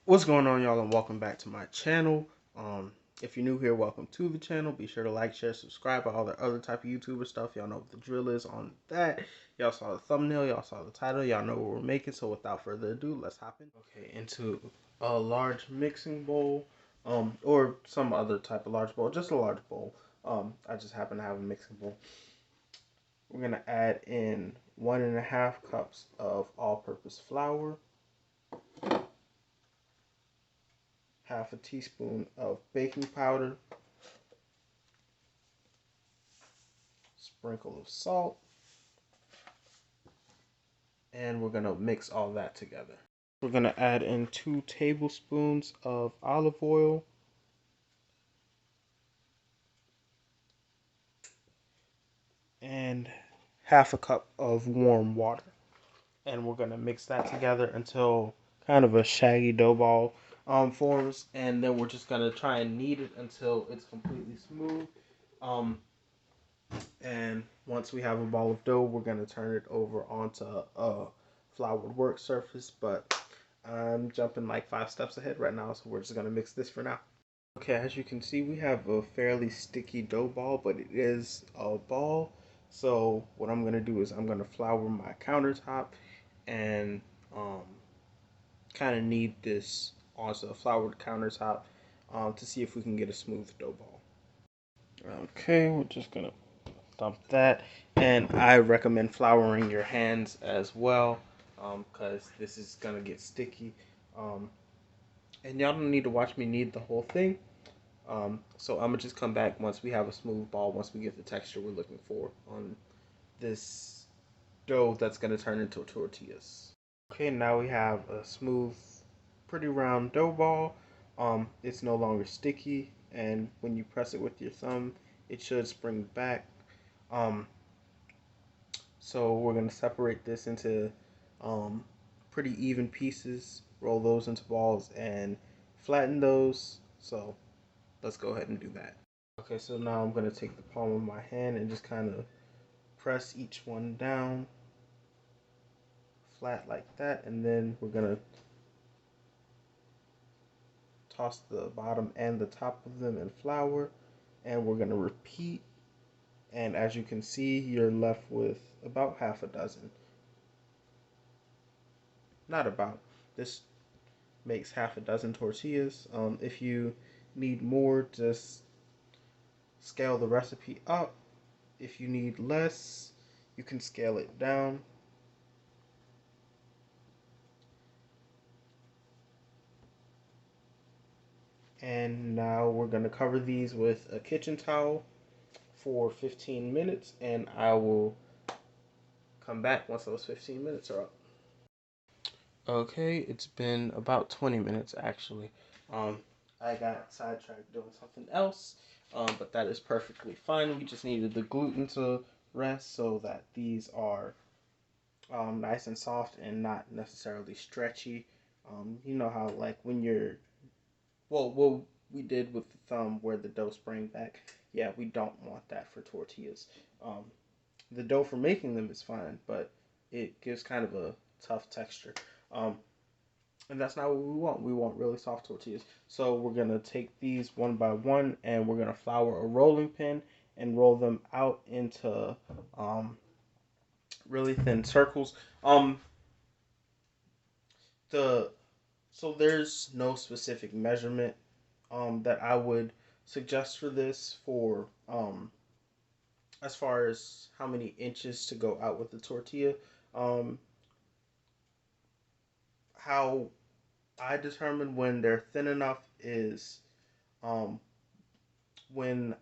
What's going on, y'all, and welcome back to my channel. If you're new here, welcome to the channel. Be sure to like, share, subscribe, all the other type of YouTuber stuff. Y'all know what the drill is on that. Y'all saw the thumbnail, y'all saw the title, y'all know what we're making. So without further ado, let's hop in. Okay, into a large mixing bowl, or some other type of large bowl, just a large bowl. I just happen to have a mixing bowl. We're gonna add in 1.5 cups of all-purpose flour, half a teaspoon of baking powder, sprinkle of salt, and we're gonna mix all that together. We're gonna add in 2 tablespoons of olive oil, and half a cup of warm water. And we're gonna mix that together until kind of a shaggy dough ball forms, and then we're just gonna try and knead it until it's completely smooth. Um, and once we have a ball of dough, we're gonna turn it over onto a floured work surface. But I'm jumping like 5 steps ahead right now, so we're just gonna mix this for now. Okay, as you can see, we have a fairly sticky dough ball, but it is a ball. So what I'm gonna do is I'm gonna flour my countertop and um, kind of knead this onto a floured countertop to see if we can get a smooth dough ball. Okay, we're just gonna dump that, and I recommend flouring your hands as well, because this is gonna get sticky. Um, and y'all don't need to watch me knead the whole thing. So I'm gonna just come back once we have a smooth ball, once we get the texture we're looking for on this dough that's gonna turn into tortillas. Okay, now we have a smooth, pretty round dough ball. It's no longer sticky, and when you press it with your thumb, it should spring back. Um, so we're gonna separate this into um, pretty even pieces, roll those into balls, and flatten those. So let's go ahead and do that. Okay, so now I'm going to take the palm of my hand and just kind of press each one down flat like that, and then we're going to toss the bottom and the top of them in flour, and we're going to repeat. And as you can see, you're left with about half a dozen. Not about. This makes half a dozen tortillas. If you need more, just scale the recipe up. If you need less, you can scale it down. And now we're going to cover these with a kitchen towel for 15 minutes, and I will come back once those 15 minutes are up. Okay, it's been about 20 minutes actually. Um, I got sidetracked doing something else, but that is perfectly fine. We just needed the gluten to rest so that these are nice and soft and not necessarily stretchy. You know how, like, when you're what we did with the thumb where the dough sprang back. Yeah, we don't want that for tortillas. Um, the dough for making them is fine, but it gives kind of a tough texture. Um, and that's not what we want. We want really soft tortillas. So we're gonna take these one by one, and we're gonna flour a rolling pin and roll them out into really thin circles. Um, the so there's no specific measurement that I would suggest for this for as far as how many inches to go out with the tortilla. Um, how I determine when they're thin enough is um, when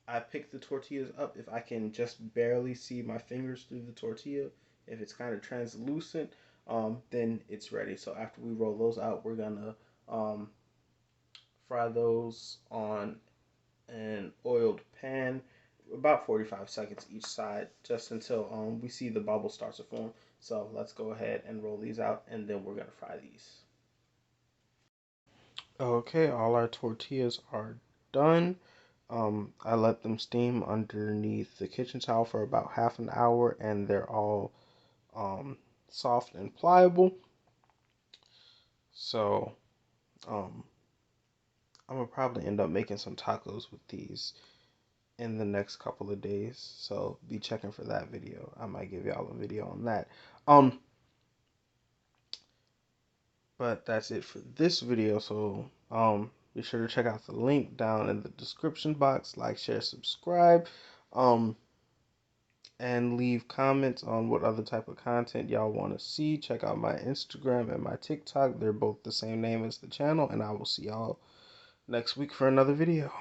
I pick the tortillas up, if I can just barely see my fingers through the tortilla, if it's kind of translucent, then it's ready. So after we roll those out, we're gonna um, fry those on an oiled pan, about 45 seconds each side, just until we see the bubble starts to form. So let's go ahead and roll these out, and then we're gonna fry these. Okay, all our tortillas are done. I let them steam underneath the kitchen towel for about half an hour, and they're all soft and pliable. So Um, I'm gonna probably end up making some tacos with these in the next couple of days. So be checking for that video. I might give y'all a video on that. But that's it for this video. So be sure to check out the link down in the description box. Like, share, subscribe. Um and leave comments on what other type of content y'all want to see. Check out my Instagram and my TikTok. They're both the same name as the channel, and I will see y'all next week for another video.